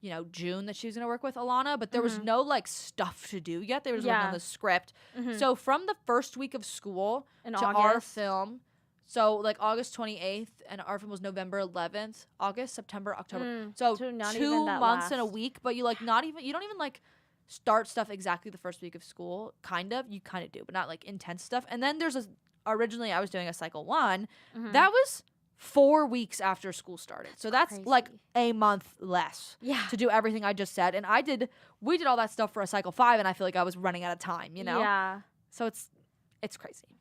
you know, June that she was going to work with Alana, but there was no like stuff to do yet. They were just working on the script. So from the first week of school In to our August. film, so like August 28th, and our film was November 11th, August, September, October. So So not 2 even that months and a last. week, but you like you don't even like start stuff exactly the first week of school. You kind of do, but not like intense stuff. And then originally I was doing a cycle 1. That was 4 weeks after school started. So that's like crazy. a month less Yeah. to do everything I just said. And we did all that stuff for a cycle 5, and I feel like I was running out of time, you know? Yeah. So it's crazy.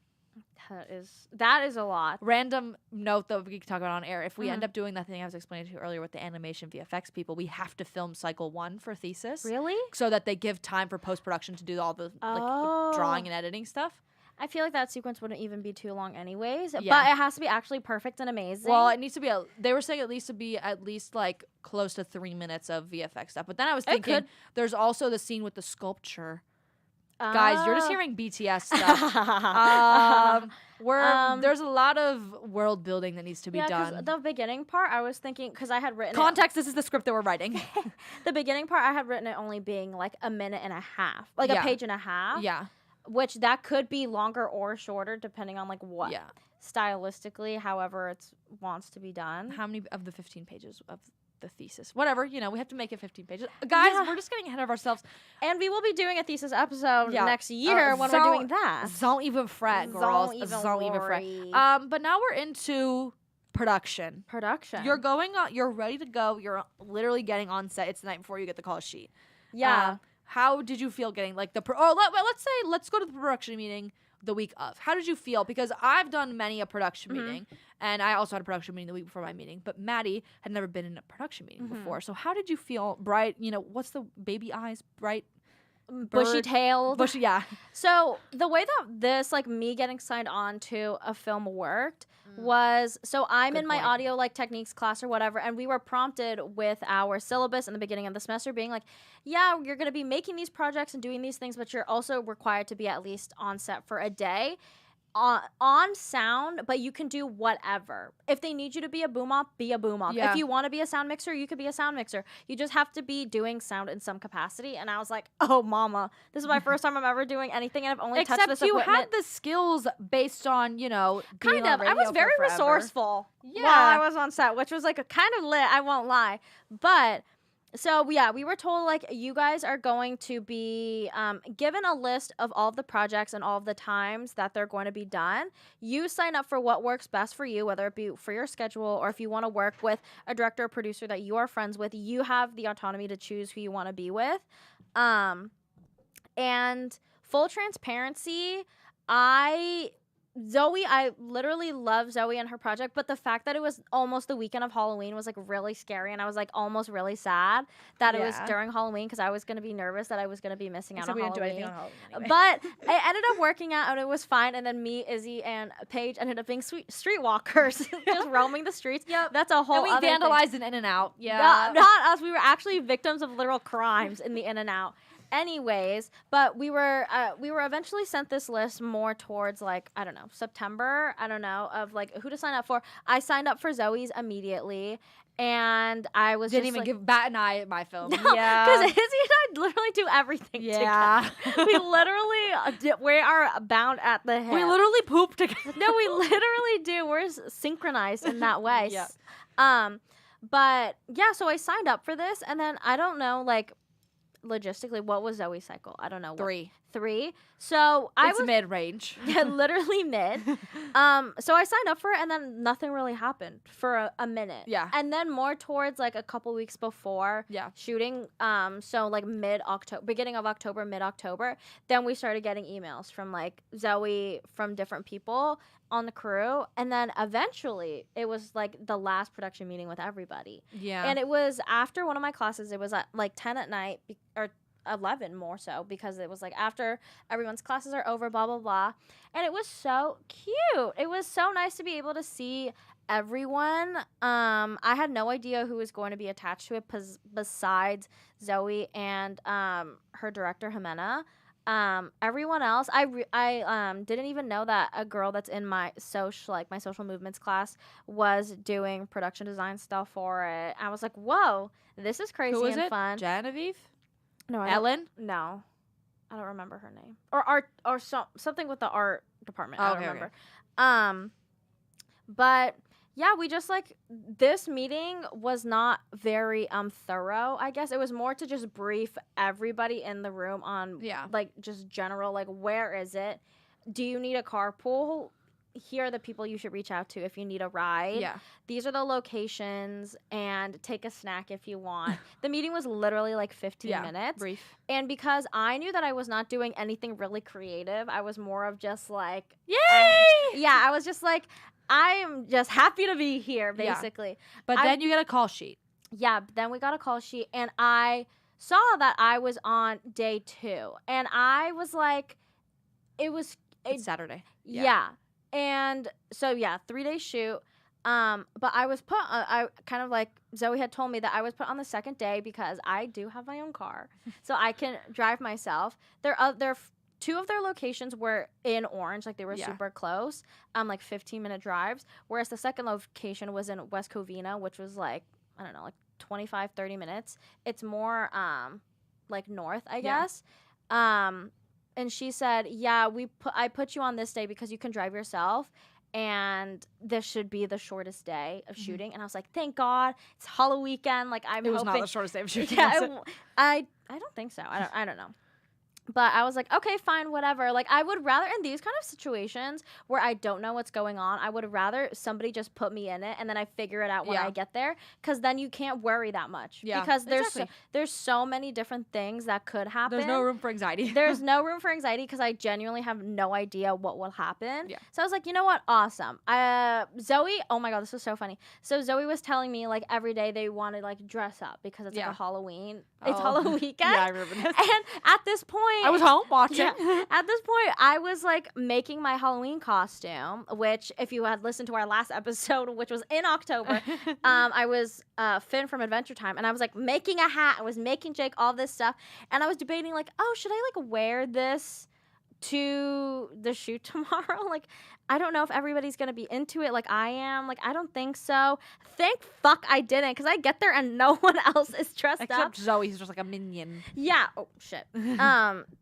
That is a lot. Random note that we can talk about on air. If we end up doing that thing I was explaining to you earlier with the animation VFX people, we have to film cycle 1 for thesis. Really? So that they give time for post-production to do all the Oh. like drawing and editing stuff. I feel like that sequence wouldn't even be too long anyways, Yeah. but it has to be actually perfect and amazing. Well, it needs to be they were saying it needs to be at least like close to 3 minutes of VFX stuff. But then I was thinking could. there's also the scene with the sculpture. Guys, you're just Oh. hearing BTS stuff. There's a lot of world building that needs to be Yeah, 'cause done. the beginning part, I was thinking, because I had written Context, this is the script that we're writing. the beginning part, I had written it only being like a minute and a half, like Yeah. a page and a half. Yeah. Which that could be longer or shorter depending on like what Yeah. stylistically, however it wants to be done. How many of the 15 pages of the thesis? Whatever, you know, we have to make it 15 pages. Guys, Yeah. we're just getting ahead of ourselves. And we will be doing a thesis episode Yeah. next year when we're doing that. Don't even fret, girls. Don't even Don't even fret. worry. But now we're into production. Production. You're going on. You're ready to go. You're literally getting on set. It's the night before you get the call sheet. Yeah. How did you feel getting like let's go to the production meeting the week of. How did you feel? Because I've done many a production meeting, and I also had a production meeting the week before my meeting. But Maddie had never been in a production meeting before. So how did you feel? Bright, you know, what's the baby eyes? Bright, bushy tailed. bushy, yeah. So the way that this, like me getting signed on to a film worked was, so I'm Good in my point. audio like techniques class or whatever, and we were prompted with our syllabus in the beginning of the semester being like, yeah, you're going to be making these projects and doing these things, but you're also required to be at least on set for a day. On sound, but you can do whatever. If they need you to be a boom op, be a boom op. Yeah. If you want to be a sound mixer, you could be a sound mixer. You just have to be doing sound in some capacity. And I was like, oh, mama, this is my first time I'm ever doing anything, and I've only touched Except this you equipment. had the skills based on, you know, being Kind on of. I was radio for very forever. resourceful Yeah. while I was on set, which was like a kind of lit, I won't lie. But so yeah, we were told like you guys are going to be given a list of all of the projects and all of the times that they're going to be done. You sign up for what works best for you, whether it be for your schedule or if you want to work with a director or producer that you are friends with. You have the autonomy to choose who you want to be with. And full transparency, I literally love Zoe and her project, but the fact that it was almost the weekend of Halloween was like really scary, and I was like almost really sad that it was Yeah. during Halloween because I was going to be nervous that I was going to be missing out Except on we didn't do Halloween. anything on Halloween anyway. But it ended up working out and it was fine, and then me, Izzy, and Paige ended up being streetwalkers, just roaming the streets. Yep. That's a whole And we other thing. vandalized an In-N-Out. Yeah. Not us. We were actually victims of literal crimes in the In-N-Out. Anyways, but we were eventually sent this list more towards like, I don't know, September, of like who to sign up for. I signed up for Zoe's immediately, and I was Didn't just even like, give bat an eye at my film. because Izzy and I literally do everything Yeah. together. We literally we are bound at the hip. We literally pooped together. No, we literally do. We're synchronized in that way. Yeah. But yeah, so I signed up for this, and then I don't know, like, logistically, what was Zoe's cycle? I don't know. 3. 3. So I It's was mid-range. yeah, literally mid. So I signed up for it, and then nothing really happened for a minute. Yeah. And then more towards like a couple weeks before shooting, so like mid-October, beginning of October, mid-October, then we started getting emails from like Zoe, from different people on the crew, and then eventually it was like the last production meeting with everybody. Yeah. And it was after one of my classes. It was at like 10 at night, or 11 more so, because it was like after everyone's classes are over, blah blah blah. And it was so cute. It was so nice to be able to see everyone. I had no idea who was going to be attached to it besides Zoe and her director Jimena. Everyone else, I didn't even know that a girl that's in my social movements class was doing production design stuff for it. I was like, whoa, this is crazy. Who was and it? Fun. Genevieve? No, Ellen? No, I don't remember her name. Or art, or something with the art department. I don't remember. Okay. But yeah, we just like, this meeting was not very thorough. I guess it was more to just brief everybody in the room on like just general, like, where is it? Do you need a carpool? Here are the people you should reach out to if you need a ride. Yeah. These are the locations, and take a snack if you want. The meeting was literally like 15 minutes. Brief. And because I knew that I was not doing anything really creative, I was more of just like, yay! I was just like, I'm just happy to be here, basically. Yeah. But then you get a call sheet. Yeah, then we got a call sheet, and I saw that I was on day 2. And I was like, it's Saturday. Yeah. And so, 3-day shoot. But I was put, I kind of like, Zoe had told me that I was put on the second day because I do have my own car. So I can drive myself. There 2 of their locations were in Orange, like they were super close, like 15-minute drives. Whereas the second location was in West Covina, which was like, I don't know, like 25, 30 minutes. It's more like north, I guess. And she said, I put you on this day because you can drive yourself, and this should be the shortest day of shooting. And I was like, thank God, it's Halloween weekend. Like, it was not the shortest day of shooting. I don't think so. I don't know. But I was like, okay, fine, whatever. Like, I would rather, in these kind of situations where I don't know what's going on, I would rather somebody just put me in it and then I figure it out when I get there. Because then you can't worry that much. Yeah, because there's so many different things that could happen. There's no room for anxiety. There's no room for anxiety because I genuinely have no idea what will happen. Yeah. So I was like, you know what? Awesome. Zoe, oh my God, this was so funny. So Zoe was telling me, like, every day they want to, like, dress up because it's like a Halloween. It's Halloween weekend. Yeah, I remember this. And at this point, I was home watching. Yeah, at this point, I was like making my Halloween costume, which, if you had listened to our last episode, which was in October, I was Finn from Adventure Time, and I was like making a hat. I was making Jake all this stuff, and I was debating like, oh, should I like wear this to the shoot tomorrow? Like, I don't know if everybody's gonna be into it like I am. Like, I don't think so. Thank fuck I didn't, because I get there and no one else is dressed up. Except Zoe, who's just like a minion. Yeah. Oh shit.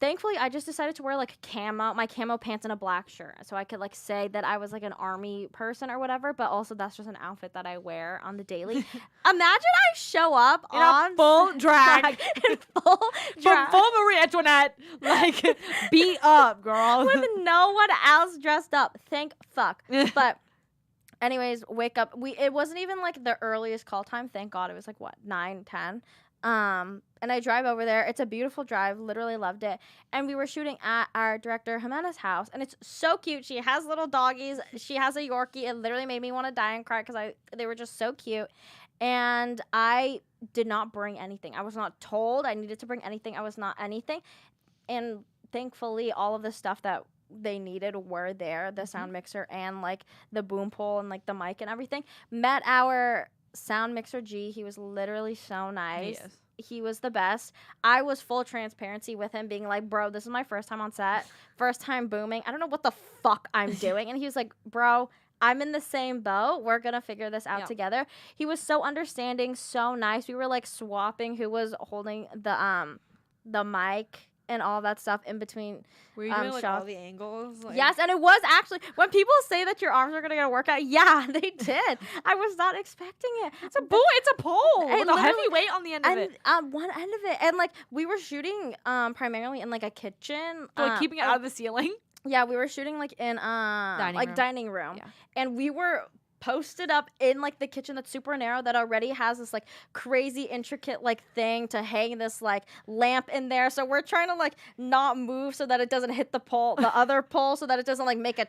Thankfully, I just decided to wear like my camo pants and a black shirt, so I could like say that I was like an army person or whatever. But also, that's just an outfit that I wear on the daily. Imagine I show up in on full drag, in full drag, full Marie Antoinette, like beat up, girl, with no one else dressed up. Thank fuck. But anyways, wake up. It wasn't even like the earliest call time. Thank God. It was like what, 9, 10. And I drive over there. It's a beautiful drive. Literally loved it. And we were shooting at our director Jimena's house, and it's so cute. She has little doggies. She has a Yorkie. It literally made me want to die and cry because they were just so cute. And I did not bring anything. I was not told I needed to bring anything. I was not anything. And thankfully, all of the stuff that they needed were there, the sound mixer and like the boom pole and like the mic and everything. Met our sound mixer G. He was literally so nice. He was the best. I was full transparency with him, being like, bro, this is my first time on set, first time booming. I don't know what the fuck I'm doing. And he was like, bro, I'm in the same boat. We're gonna figure this out together. He was so understanding, so nice. We were like swapping who was holding the mic and all that stuff in between. Were you doing like all shots. the angles? Like, Yes, and it was actually when people say that your arms are gonna get a workout. Yeah, they did. I was not expecting it. it's a pole And with a heavy literally- weight on the end of it. And one end of it, and like we were shooting primarily in like a kitchen, So, like keeping it out of the ceiling. Yeah, we were shooting like in dining room, Yeah. and we were posted up in like the kitchen that's super narrow that already has this like crazy intricate like thing to hang this like lamp in there. So we're trying to like not move so that it doesn't hit the other pole, so that it doesn't like make a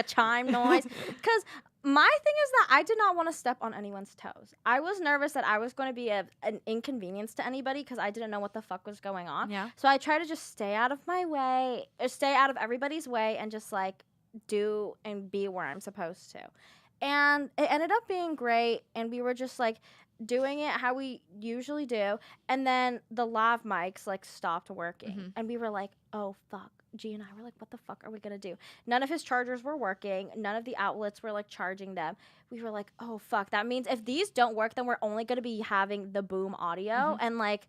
chime noise. Because my thing is that I did not want to step on anyone's toes. I was nervous that I was going to be an inconvenience to anybody because I didn't know what the fuck was going on. Yeah. So I tried to just stay out of my way, or stay out of everybody's way, and just like do and be where I'm supposed to. And it ended up being great, and we were just like doing it how we usually do. And then the lav mics like stopped working, and we were like, oh fuck. G and I were like, what the fuck are we gonna do? None of his chargers were working. None of the outlets were like charging them. We were like, oh fuck. That means if these don't work, then we're only gonna be having the boom audio, and like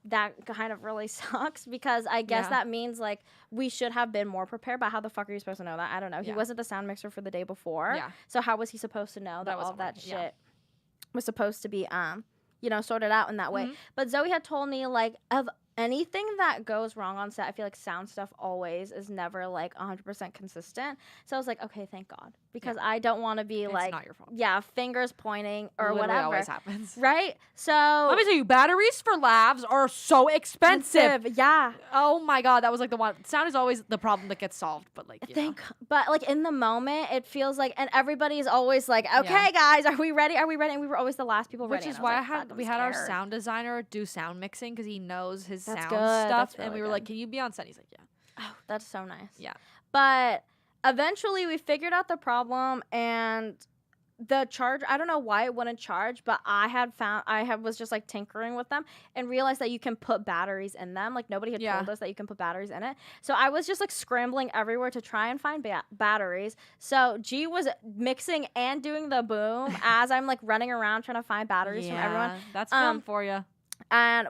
that kind of really sucks, because I guess that means like we should have been more prepared. But how the fuck are you supposed to know that? I don't know. He wasn't the sound mixer for the day before. Yeah. So how was he supposed to know that all wasn't that working, shit was supposed to be sorted out in that way? But Zoe had told me like of anything that goes wrong on set, I feel like sound stuff always is never like 100% consistent. So I was like, okay, thank God, because I don't want to be It's like, not your fault. yeah, fingers pointing or Literally whatever. always happens. Right? So Let me tell you, batteries for labs are so expensive. Yeah. Oh my god, that was like the one. Sound is always the problem that gets solved, but like, But like in the moment, it feels like, and everybody is always like, okay, guys, are we ready? Are we ready? And we were always the last people ready. which is and why was like, fuck, we I'm had our scared. sound designer do sound mixing because he knows his That's sound good. stuff, That's and we really were like, good. "Can you be on set?" He's like, "Yeah." Oh, that's so nice. Yeah. But eventually we figured out the problem, and the charge, I don't know why it wouldn't charge, but was just like tinkering with them and realized that you can put batteries in them. Like nobody had told us that you can put batteries in it. So I was just like scrambling everywhere to try and find batteries. So G was mixing and doing the boom as I'm like running around trying to find batteries from everyone. That's film for you. And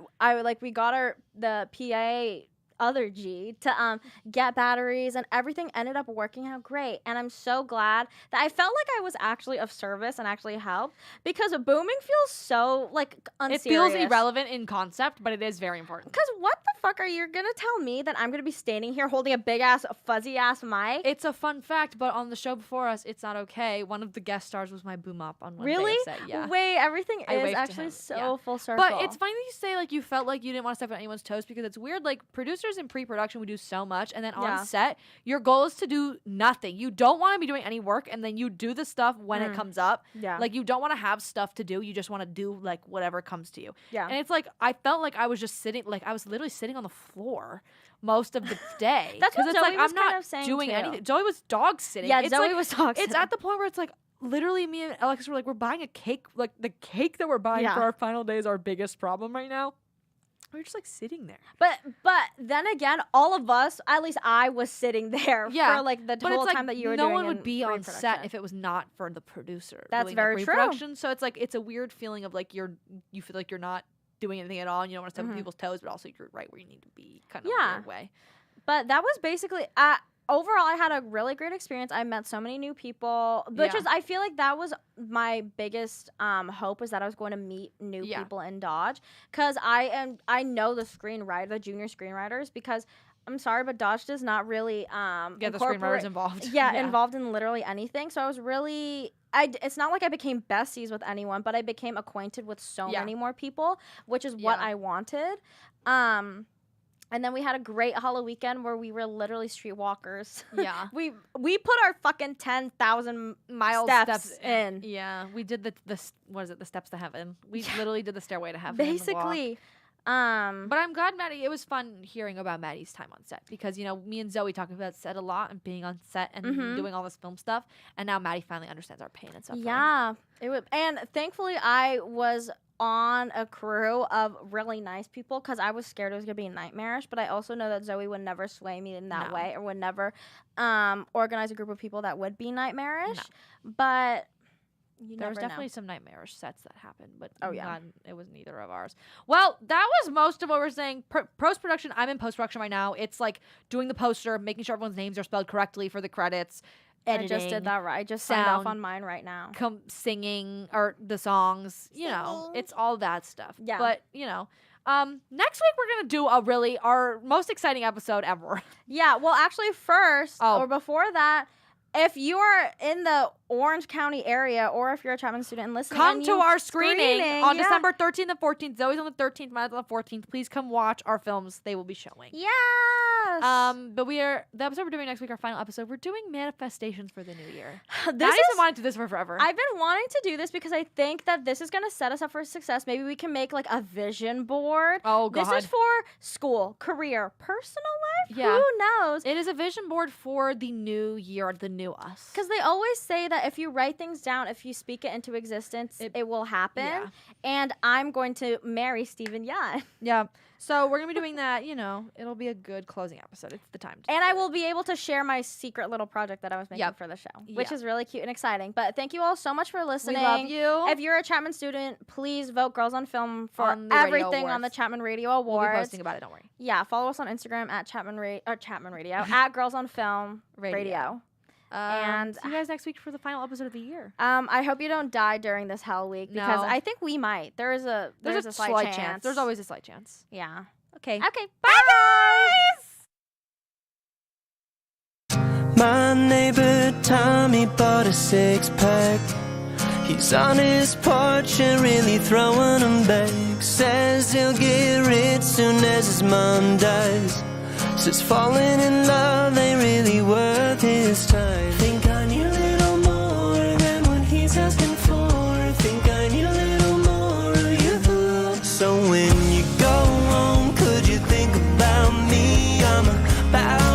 we got the PA other G to get batteries, and everything ended up working out great. And I'm so glad that I felt like I was actually of service and actually helped, because booming feels so like unserious. It feels irrelevant in concept, but it is very important. Because what the fuck are you gonna tell me that I'm gonna be standing here holding a big ass fuzzy ass mic? It's a fun fact, but on the show before us, It's Not Okay, one of the guest stars was my boom up on one really? day of set. Yeah. Wait, everything I is waved to actually him. so Yeah. full circle. But it's funny that you say like you felt like you didn't want to step on anyone's toes, because it's weird. Like producers in pre-production, we do so much, and then on set, your goal is to do nothing. You don't want to be doing any work, and then you do the stuff when it comes up. Yeah. Like you don't want to have stuff to do. You just want to do like whatever comes to you. Yeah. And it's like I felt like I was just sitting, like I was literally sitting on the floor most of the day. That's what it's Zoe like was I'm kind not of saying, doing too. anything. Zoe was dog sitting. Yeah, It's Zoe like- was dog It's sitting. at the point where it's like literally me and Alexis were like, we're buying a cake. Like the cake that we're buying for our final day is our biggest problem right now. We're just like sitting there. But then again, all of us, at least I was sitting there for like the but whole it's like time that you were no doing one would in be on set pre-production. if it was not for the producer. That's doing very the true. pre-production. So it's like it's a weird feeling of like you feel like you're not doing anything at all, and you don't want to step on people's toes, but also you're right where you need to be, kind of a weird way. But that was basically overall, I had a really great experience. I met so many new people, which is, I feel like that was my biggest hope, is that I was going to meet new people in Dodge, because I know the junior screenwriters, because I'm sorry, but Dodge does not really Get the screenwriters involved. Involved in literally anything. So I was really. It's not like I became besties with anyone, but I became acquainted with so many more people, which is what I wanted. And then we had a great Halloween weekend where we were literally streetwalkers. Yeah. we put our fucking 10,000 mile steps in. Yeah, we did the what is it? The steps to heaven. We literally did the stairway to heaven. in the walk. Basically. But I'm glad Maddie. It was fun hearing about Maddie's time on set, because me and Zoe talking about set a lot and being on set and doing all this film stuff, and now Maddie finally understands our pain and stuff. Yeah, and thankfully I was on a crew of really nice people, because I was scared it was gonna be nightmarish, but I also know that Zoe would never sway me in that way, or would never organize a group of people that would be nightmarish. But There was definitely some nightmarish sets that happened, but Oh, yeah. God, it was neither of ours. Well, that was most of what we're saying. Post-production, I'm in post-production right now. It's like doing the poster, making sure everyone's names are spelled correctly for the credits, editing. I just did that right. I just signed off on mine right now. Singing or the songs, you know, it's all that stuff. Yeah. But, you know, next week we're going to do our most exciting episode ever. Yeah, well, actually, first or before that, if you are in the Orange County area, or if you're a Chapman student and listening, come to our screening on yeah. December 13th and 14th. Zoe's on the 13th, mine's on the 14th. Please come watch our films. They will be showing. Yes. But the episode we're doing next week, our final episode, we're doing manifestations for the new year. This I've been wanting to do this for forever. I've been wanting to do this because I think that this is going to set us up for success. Maybe we can make like a vision board. Oh, God. This is for school, career, personal life. Yeah. Who knows? It is a vision board for the new year, the new us. Because they always say that if you write things down, if you speak it into existence, it will happen. Yeah. And I'm going to marry Stephen Yan. Yeah. So we're going to be doing that, you know, it'll be a good closing episode. It's the time to And do I it. will be able to share my secret little project that I was making for the show, which is really cute and exciting. But thank you all so much for listening. We love you. If you're a Chapman student, please vote Girls on Film for On the radio everything on the awards. Chapman Radio Awards. We'll be posting about it, don't worry. Yeah, follow us on Instagram at Chapman Radio, at Girls on Film Radio. And see you guys next week for the final episode of the year. I hope you don't die during this Hell Week because No. I think we might. There's a slight chance. There's always a slight chance. Yeah. Okay. Okay. Bye, guys. My neighbor Tommy bought a six-pack. He's on his porch and really throwing them back. Says he'll get rich soon as his mom dies. Says falling in love ain't really worth his time. Think I need a little more than what he's asking for. Think I need a little more of you. So when you go home, could you think about me? I'm about